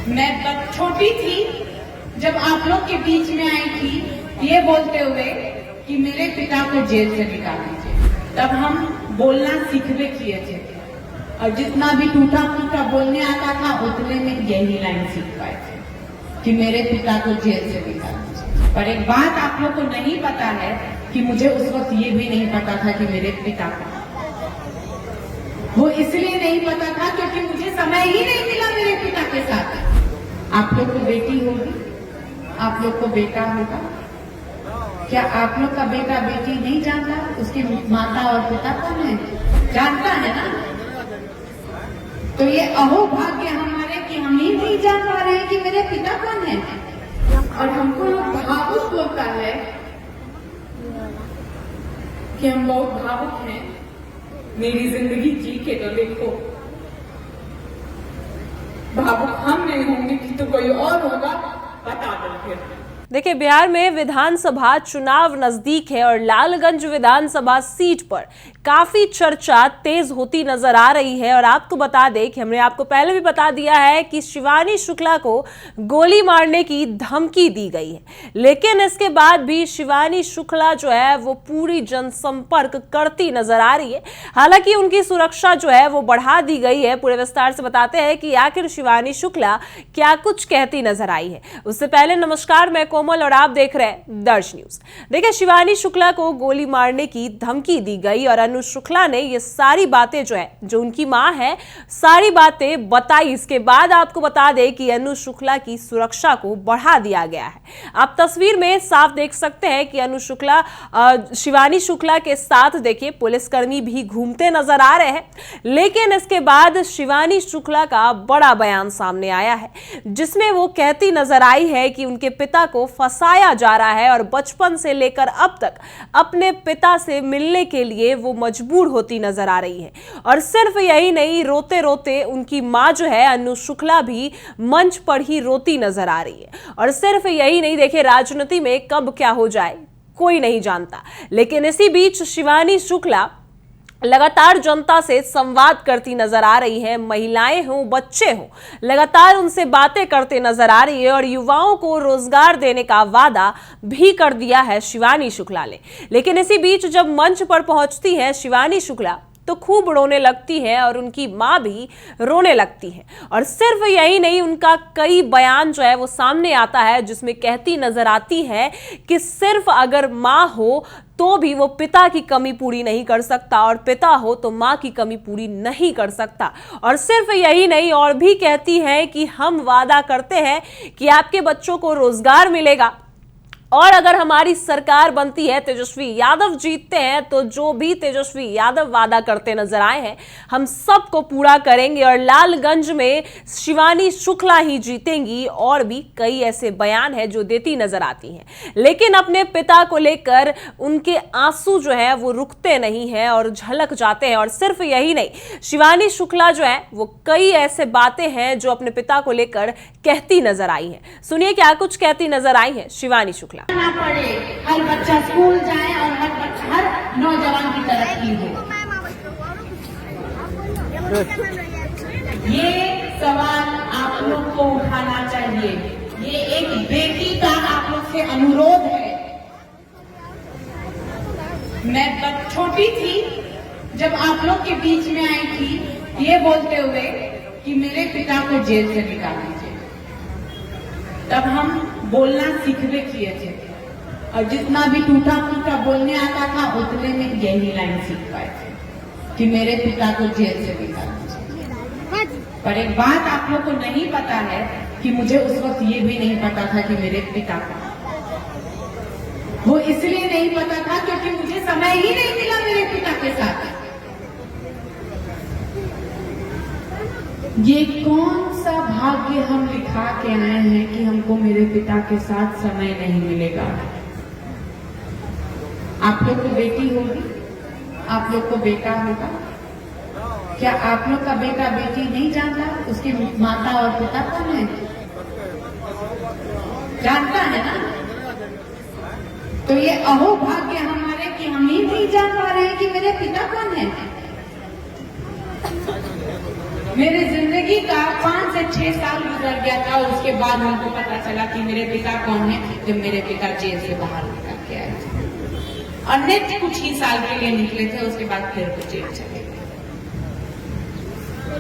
मैं छोटी थी जब आप लोग के बीच में आई थी ये बोलते हुए कि मेरे पिता को जेल से निकाल दीजिए। तब हम बोलना सीखवे किए थे और जितना भी टूटा फूटा बोलने आता था उतने में यही लाइन सीख पाए थे कि मेरे पिता को जेल से निकाल दीजिए। पर एक बात आप लोग को नहीं पता है कि मुझे उस वक्त ये भी नहीं पता था कि मेरे पिता को, वो इसलिए नहीं पता था क्योंकि मुझे समय ही नहीं मिला मेरे पिता के साथ। आप लोग को बेटी होगी, आप लोग को बेटा होगा, क्या आप लोग का बेटा बेटी नहीं जानता उसकी माता और पिता कौन है? जानता है ना? तो ये अहोभाग्य हमारे कि हम ही नहीं जान पा रहे हैं कि मेरे पिता कौन है। और हमको लोग भावुक होता है कि हम बहुत भावुक हैं। मेरी जिंदगी जी के तो देखो, भावुक हम नहीं होंगे कि तो कोई और होगा, बता दो फिर। देखिए, बिहार में विधानसभा चुनाव नजदीक है और लालगंज विधानसभा सीट पर काफी चर्चा तेज होती नजर आ रही है। और आपको बता दें कि हमने आपको पहले भी बता दिया है कि शिवानी शुक्ला को गोली मारने की धमकी दी गई है, लेकिन इसके बाद भी शिवानी शुक्ला जो है वो पूरी जनसंपर्क करती नजर आ रही है। हालांकि उनकी सुरक्षा जो है वो बढ़ा दी गई है। पूरे विस्तार से बताते हैं कि आखिर शिवानी शुक्ला क्या कुछ कहती नजर आई है। उससे पहले नमस्कार, मैं कोमल और आप देख रहे हैं दर्श न्यूज। देखिए, शिवानी शुक्ला को गोली मारने की धमकी दी गई और अनु शुक्ला ने ये सारी बातें जो है, जो उनकी मां है, सारी बातें बताई। इसके बाद आपको बता दें कि अनु शुक्ला की सुरक्षा को बढ़ा दिया गया है। आप तस्वीर में साफ देख सकते हैं कि अनु शुक्ला शिवानी शुक्ला के साथ देखिए पुलिसकर्मी भी घूमते नजर आ रहे हैं। लेकिन इसके बाद शिवानी शुक्ला का बड़ा बयान सामने आया है, जिसमें वो कहती नजर आई है कि उनके पिता को फंसाया जा रहा है और बचपन से लेकर अब तक अपने पिता से मिलने के लिए वो मजबूर होती नजर आ रही है। और सिर्फ यही नहीं, रोते रोते उनकी मां जो है अनु शुक्ला भी मंच पर ही रोती नजर आ रही है। और सिर्फ यही नहीं, देखिए, राजनीति में कब क्या हो जाए कोई नहीं जानता, लेकिन इसी बीच शिवानी शुक्ला लगातार जनता से संवाद करती नजर आ रही है। महिलाएं हों, बच्चे हों, लगातार उनसे बातें करते नजर आ रही है और युवाओं को रोजगार देने का वादा भी कर दिया है शिवानी शुक्ला ने। लेकिन इसी बीच जब मंच पर पहुंचती है शिवानी शुक्ला तो खूब रोने लगती है और उनकी मां भी रोने लगती है। और सिर्फ यही नहीं, उनका कई बयान जो है वो सामने आता है, जिसमें कहती नजर आती है कि सिर्फ अगर मां हो तो भी वो पिता की कमी पूरी नहीं कर सकता और पिता हो तो मां की कमी पूरी नहीं कर सकता। और सिर्फ यही नहीं, और भी कहती है कि हम वादा करते हैं कि आपके बच्चों को रोजगार मिलेगा और अगर हमारी सरकार बनती है, तेजस्वी यादव जीतते हैं, तो जो भी तेजस्वी यादव वादा करते नजर आए हैं हम सबको पूरा करेंगे और लालगंज में शिवानी शुक्ला ही जीतेंगी। और भी कई ऐसे बयान हैं जो देती नजर आती हैं। लेकिन अपने पिता को लेकर उनके आंसू जो है वो रुकते नहीं हैं और झलक जाते हैं। और सिर्फ यही नहीं, शिवानी शुक्ला जो है वो कई ऐसे बातें हैं जो अपने पिता को लेकर कहती नजर आई है। सुनिए क्या कुछ कहती नजर आई है शिवानी शुक्ला। ना पड़े, हर बच्चा स्कूल जाए और हर नौजवान की तरक्की हो। ये सवाल आप लोग को उठाना चाहिए। ये एक बेटी का आप लोग से अनुरोध है। मैं छोटी थी जब आप लोग के बीच में आई थी ये बोलते हुए कि मेरे पिता को जेल से निकाल दीजिए। तब हम बोलना सीखवे किए थे और जितना भी टूटा फूटा बोलने आता था उतने में यही लाइन सीख पाए थे कि मेरे पिता को जेल से निकाल दीजिए। पर एक बात आप लोग को नहीं पता है कि मुझे उस वक्त ये भी नहीं पता था कि मेरे पिता को, वो इसलिए नहीं पता था क्योंकि मुझे समय ही नहीं मिला मेरे पिता के साथ। ये कौन सा भाग्य हम लिखा के आए हैं कि हमको मेरे पिता के साथ समय नहीं मिलेगा। आप लोग को बेटी होगी, आप लोग को बेटा होगा, क्या आप लोग का बेटा बेटी नहीं जानता उसकी माता और पिता कौन है? जानता है ना? तो ये अहोभाग्य हमारे कि हम ही नहीं जान पा रहे हैं कि मेरे पिता कौन है। मेरी जिंदगी का 5 से 6 साल गुजर गया था और उसके बाद हमको पता चला कि मेरे पिता कौन है, जब मेरे पिता जेल से बाहर निकल के आए थे। और नेक्स्ट कुछ ही साल के लिए निकले थे, उसके बाद फिर वो जेल चले गए।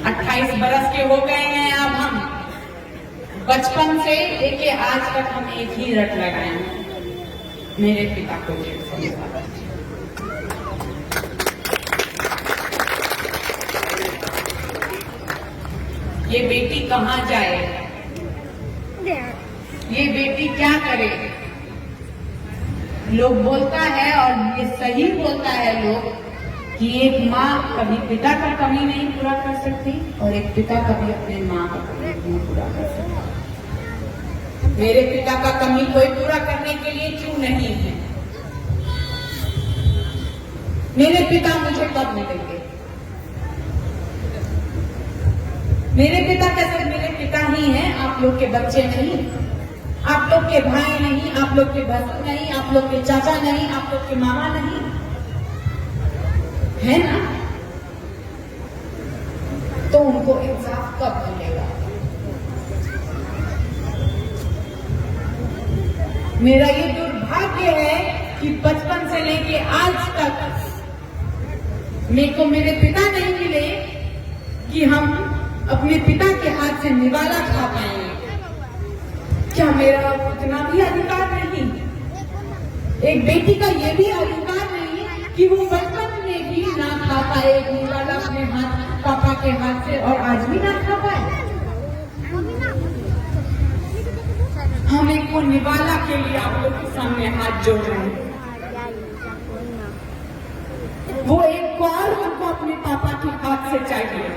28 बरस के हो गए हैं अब हम। बचपन से लेके आज तक हम एक ही रट लगाए हैं, मेरे पिता को जेल से निकाला। ये बेटी कहाँ जाए, ये बेटी क्या करे। लोग बोलता है और ये सही बोलता है लोग कि एक माँ कभी पिता का कमी नहीं पूरा कर सकती और एक पिता कभी अपने माँ का कमी नहीं पूरा कर सकता। मेरे पिता का कमी कोई पूरा करने के लिए क्यों नहीं है। मेरे पिता मुझे कब मिलेंगे। मेरे पिता कैसे मेरे पिता ही हैं, आप लोग के बच्चे नहीं, आप लोग के भाई नहीं, आप लोग के भसू नहीं, आप लोग के चाचा नहीं, आप लोग के मामा नहीं, है ना। तो उनको इंसाफ कब मिलेगा। मेरा ये दुर्भाग्य है कि बचपन से लेके आज तक मेरे को मेरे पिता नहीं मिले कि हम अपने पिता के हाथ से निवाला खा पाएंगे। क्या मेरा उतना भी अधिकार नहीं, एक बेटी का ये भी अधिकार नहीं कि वो बचपन में भी ना खा पाए निवाला अपने हाथ पापा के हाथ से और आज भी ना खा पाए। हम एक को निवाला के लिए आप लोग के सामने हाथ जोड़ रहे हैं। वो एक और हमको अपने पापा के हाथ से चाहिए।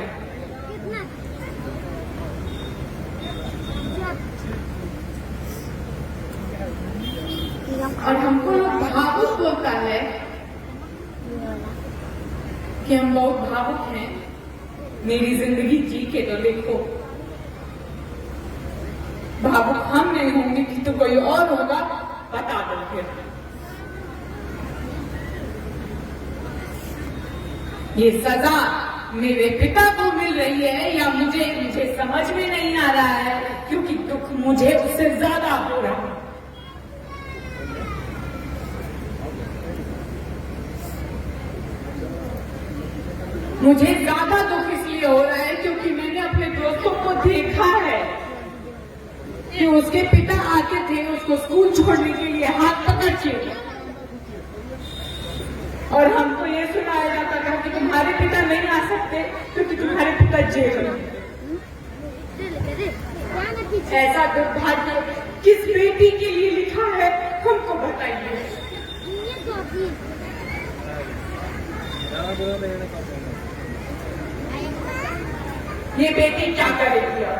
और हमको भावुक बोलता है कि हम बहुत भावुक हैं। मेरी जिंदगी जी के तो देखो, भावुक हम नहीं होंगे कि तो कोई और होगा, बता दो फिर। ये सजा मेरे पिता को मिल रही है या मुझे समझ में नहीं आ रहा है, क्योंकि दुख मुझे उससे ज्यादा हो रहा है। मुझे ज्यादा दुख इसलिए हो रहा है क्योंकि मैंने अपने दोस्तों को देखा है कि उसके पिता आते थे उसको स्कूल छोड़ने के लिए हाथ पकड़ के, और हमको ये सुनाया जाता था कि तुम्हारे पिता नहीं आ सकते क्योंकि तुम्हारे पिता जेल में। ऐसा दुर्भाग्य किस बेटी के लिए लिखा है, हमको बताइए। ये बेटी क्या करेगी अब?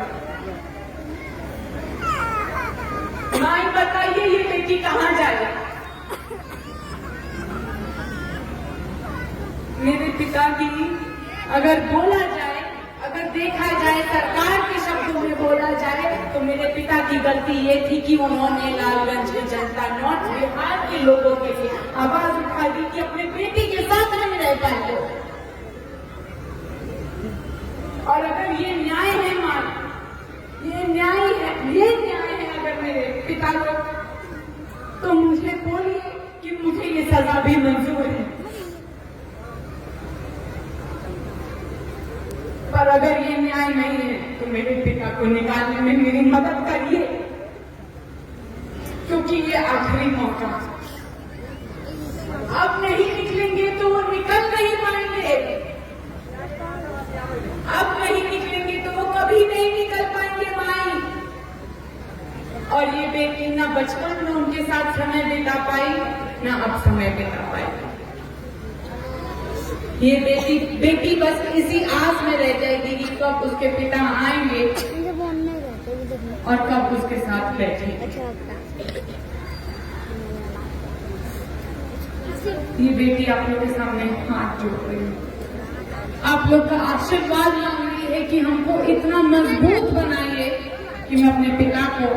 माँ बताइए, ये बेटी कहाँ जाए? मेरे पिता की अगर बोला जाए, अगर देखा जाए, सरकार के शब्दों में बोला जाए तो मेरे पिता की गलती ये थी कि उन्होंने लालगंज की जनता, नॉर्थ बिहार के लोगों के लिए आवाज उठा दी कि अपने बेटी के साथ नहीं रह पाए। और अगर ये न्याय है मां, ये न्याय है अगर मेरे पिता को, तो मुझे बोलिए कि मुझे ये सजा भी मंजूर है। पर अगर ये न्याय नहीं है तो मेरे पिता को निकालने में मेरी मदद करिए, क्योंकि ये आखिरी मौका। अब नहीं निकलेंगे तो वो निकल नहीं पाएंगे, अब नहीं निकलेंगे तो वो कभी नहीं निकल पाएंगे माई। और ये बेटी ना बचपन में उनके साथ समय बिता पाई, ना अब समय बिता पाई। ये बेटी बस इसी आस में रह जाएगी कि कब उसके पिता आएंगे और कब उसके साथ बैठेंगे। ये बेटी आप लोगों के सामने हाथ जोड़ रही है, आप लोग का आशीर्वाद मांग रही है कि हमको इतना मजबूत बनाइए कि मैं अपने पिता को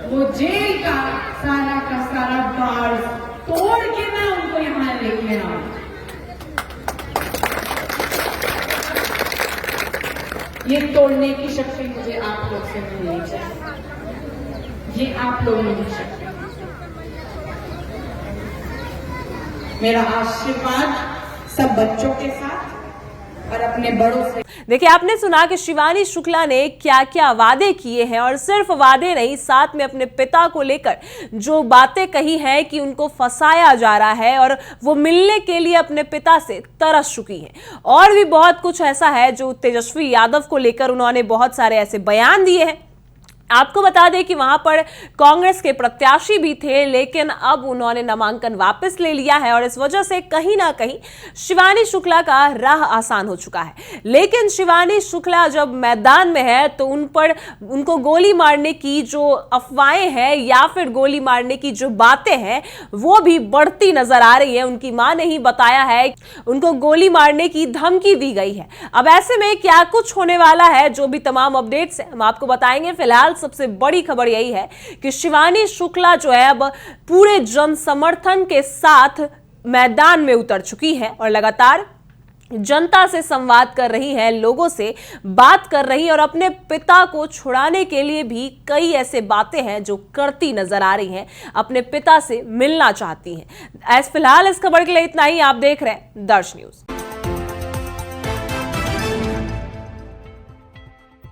वो जेल का सारा बार तोड़ के ना उनको यहाँ लेके आऊं। ये तोड़ने की शक्ति मुझे आप लोग से मिलनी चाहिए। ये आप लोगों की शक्ति। मेरा आशीर्वाद सब बच्चों के साथ और अपने बड़ों से। देखिए, आपने सुना कि शिवानी शुक्ला ने क्या क्या वादे किए हैं, और सिर्फ वादे नहीं, साथ में अपने पिता को लेकर जो बातें कही हैं कि उनको फंसाया जा रहा है और वो मिलने के लिए अपने पिता से तरस चुकी हैं। और भी बहुत कुछ ऐसा है जो तेजस्वी यादव को लेकर उन्होंने बहुत सारे ऐसे बयान दिए हैं। आपको बता दें कि वहां पर कांग्रेस के प्रत्याशी भी थे, लेकिन अब उन्होंने नामांकन वापस ले लिया है और इस वजह से कहीं ना कहीं शिवानी शुक्ला का राह आसान हो चुका है। लेकिन शिवानी शुक्ला जब मैदान में है तो उनको गोली मारने की जो अफवाहें हैं या फिर गोली मारने की जो बातें हैं वो भी बढ़ती नजर आ रही है। उनकी मां ने ही बताया है, उनको गोली मारने की धमकी दी गई है। अब ऐसे में क्या कुछ होने वाला है, जो भी तमाम अपडेट्स हैं हम आपको बताएंगे। फिलहाल सबसे बड़ी खबर यही है कि शिवानी शुक्ला जो है अब पूरे जन समर्थन के साथ मैदान में उतर चुकी है और लगातार जनता से संवाद कर रही है, लोगों से बात कर रही है और अपने पिता को छुड़ाने के लिए भी कई ऐसे बातें हैं जो करती नजर आ रही हैं, अपने पिता से मिलना चाहती हैं। फिलहाल इस खबर के लिए इतना ही। आप देख रहे हैं दर्श न्यूज।